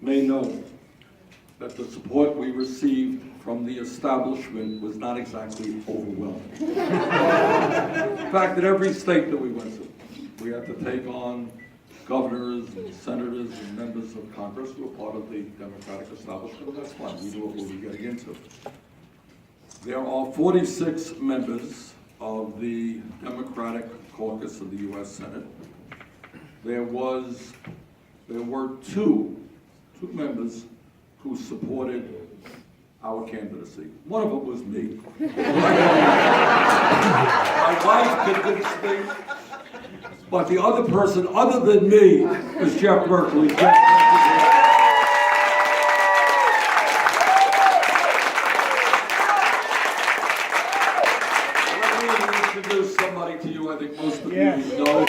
may know that the support we received from the establishment was not exactly overwhelming. In fact, in every state that we went to, we had to take on governors and senators and members of Congress who were part of the Democratic establishment. That's fine, we knew what we were getting into. There are 46 members of the Democratic caucus of the U.S. Senate. There were two members who supported our candidacy. One of them was me. My wife convinced me, but the other person, other than me, was Jeff Berkeley. Let me introduce somebody to you I think most of you know.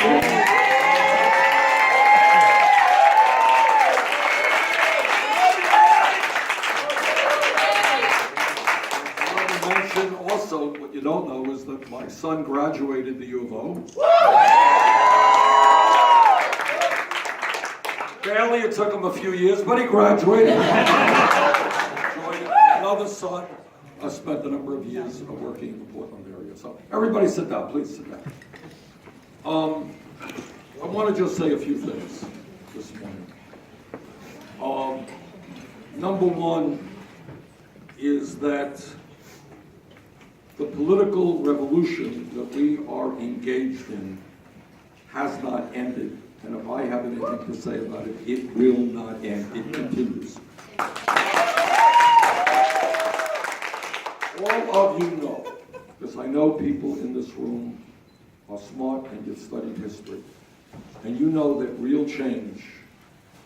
Also, what you don't know is that my son graduated the U of O. Barely, it took him a few years, but he graduated. Another son spent a number of years working in the Portland area. So everybody sit down, please sit down. I want to just say a few things this morning. Number one is that the political revolution that we are engaged in has not ended. And if I have anything to say about it, it will not end. It continues. All of you know, because I know people in this room are smart and you've studied history, and you know that real change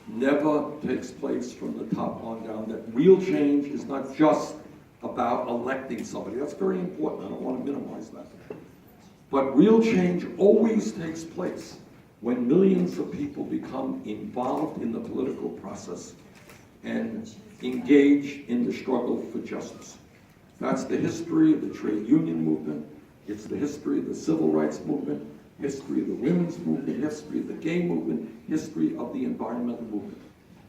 never takes place from the top on down, that real change is not just about electing somebody. That's very important. I don't want to minimize that. But real change always takes place when millions of people become involved in the political process and engage in the struggle for justice. That's the history of the trade union movement. It's the history of the civil rights movement, history of the women's movement, history of the gay movement, history of the environmental movement.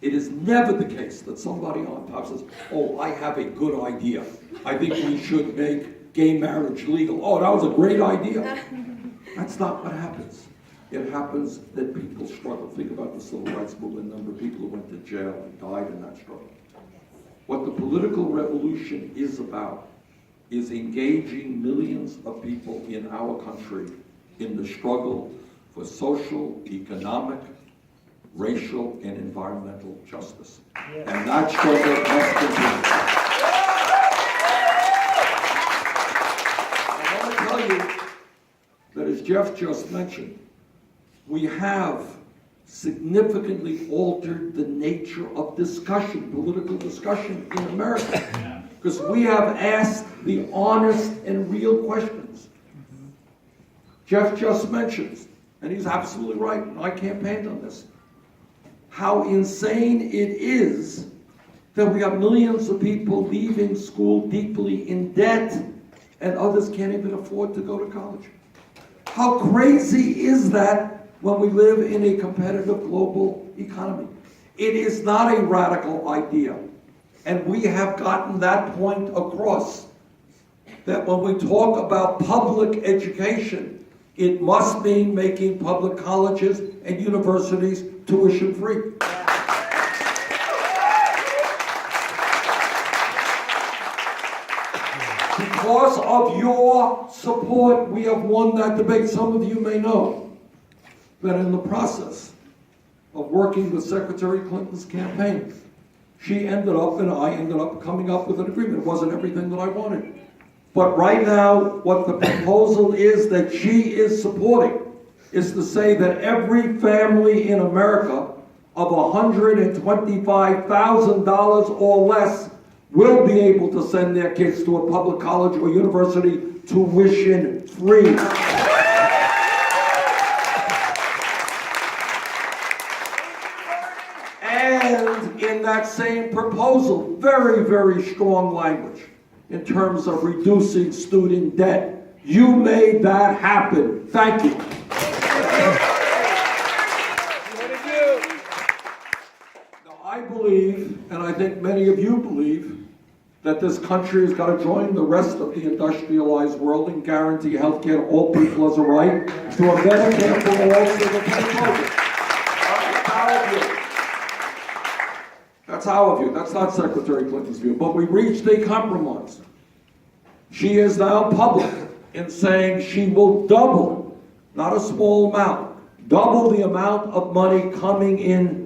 It is never the case that somebody on top says, oh, I have a good idea. I think we should make gay marriage legal. Oh, that was a great idea. That's not what happens. It happens that people struggle. Think about the civil rights movement, the number of people who went to jail and died in that struggle. What the political revolution is about is engaging millions of people in our country in the struggle for social, economic, racial, and environmental justice. Yes. And that struggle must continue. I want to tell you that, as Jeff just mentioned, we have significantly altered the nature of discussion, political discussion in America, because we have asked the honest and real questions. Jeff just mentions, and he's absolutely right, and I campaigned on this, how insane it is that we have millions of people leaving school deeply in debt and others can't even afford to go to college. How crazy is that when we live in a competitive global economy? It is not a radical idea. And we have gotten that point across, that when we talk about public education, it must mean making public colleges and universities tuition free. Because of your support, we have won that debate. Some of you may know that in the process of working with Secretary Clinton's campaign, she ended up and I ended up coming up with an agreement. It wasn't everything that I wanted. But right now, what the proposal is that she is supporting is to say that every family in America of $125,000 or less will be able to send their kids to a public college or university tuition free. And in that same proposal, very, very strong language in terms of reducing student debt. You made that happen. Thank you. I believe, and I think many of you believe, that this country has got to join the rest of the industrialized world and guarantee health care to all people as a right to a Medicare for all single-payer program. That's our view. That's not Secretary Clinton's view. But we reached a compromise. She is now public in saying she will double, not a small amount, double the amount of money coming in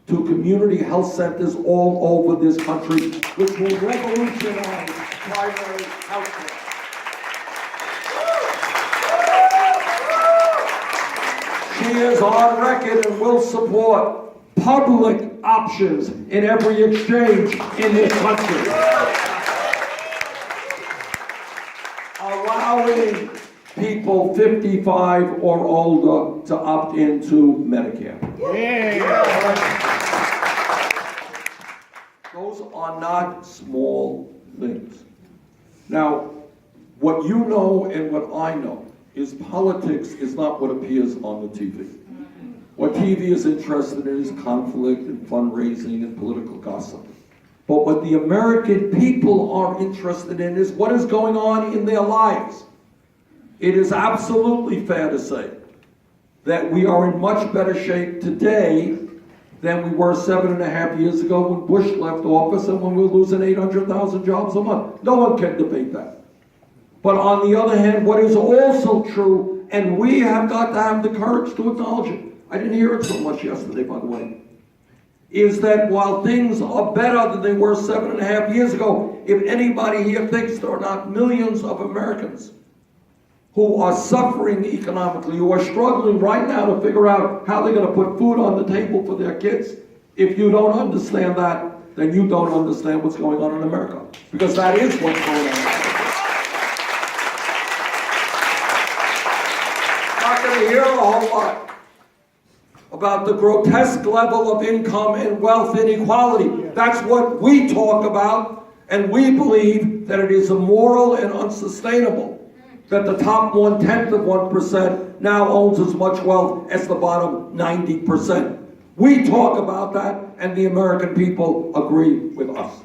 to community health centers all over this country, which will revolutionize primary health care. She is on record and will support public options in every exchange in this country. Allowing people 55 or older to opt into Medicare. Those are not small things. Now, what you know and what I know is politics is not what appears on the TV. What TV is interested in is conflict and fundraising and political gossip. But what the American people are interested in is what is going on in their lives. It is absolutely fair to say that we are in much better shape today than we were 7.5 years ago when Bush left office and when we were losing 800,000 jobs a month. No one can debate that. But on the other hand, what is also true, and we have got to have the courage to acknowledge it, I didn't hear it so much yesterday, by the way, is that while things are better than they were 7.5 years ago, if anybody here thinks there are not millions of Americans who are suffering economically, who are struggling right now to figure out how they're going to put food on the table for their kids, if you don't understand that, then you don't understand what's going on in America. Because that is what's going on. Not going to hear a whole lot about the grotesque level of income and wealth inequality. That's what we talk about, and we believe that it is immoral and unsustainable that the top 1/10 of 1% now owns as much wealth as the bottom 90%. We talk about that, and the American people agree with us.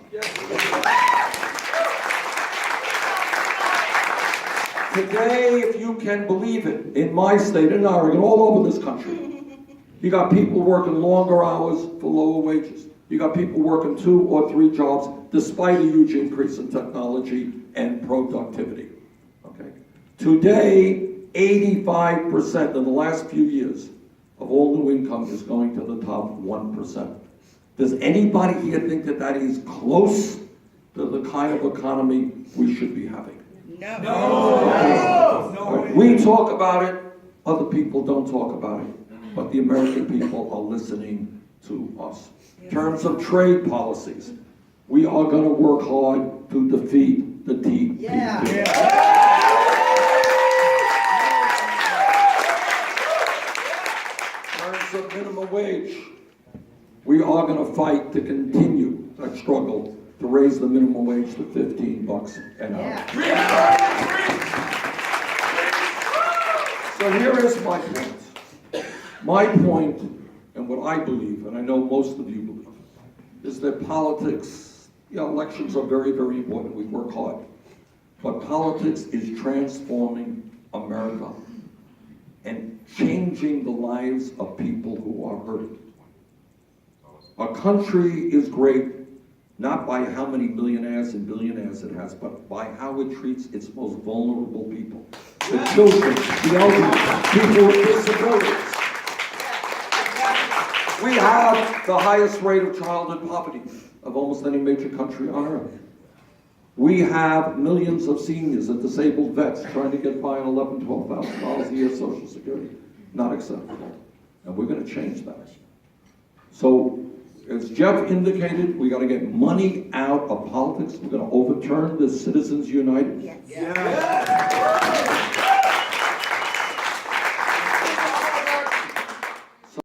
Today, if you can believe it, in my state, in Oregon, all over this country, you got people working longer hours for lower wages. You got people working 2 or 3 jobs despite a huge increase in technology and productivity. Okay. Today, 85% in the last few years of all new income is going to the top 1%. Does anybody here think that that is close to the kind of economy we should be having? No. No. We talk about it, other people don't talk about it. But the American people are listening to us. In terms of trade policies, we are going to work hard to defeat the TPP. Yeah. In terms of minimum wage, we are going to fight to continue that struggle to raise the minimum wage to $15 an hour. So here is my point. My point, and what I believe, and I know most of you believe, is that politics, elections are very, very important. We work hard. But politics is transforming America and changing the lives of people who are hurting. A country is great not by how many millionaires and billionaires it has, but by how it treats its most vulnerable people. The children, the elderly, people with disabilities. We have the highest rate of childhood poverty of almost any major country on earth. We have millions of seniors and disabled vets trying to get by on $11,000, $12,000 a year Social Security. Not acceptable. And we're going to change that. So, as Jeff indicated, we got to get money out of politics. We're going to overturn the Citizens United. Yes.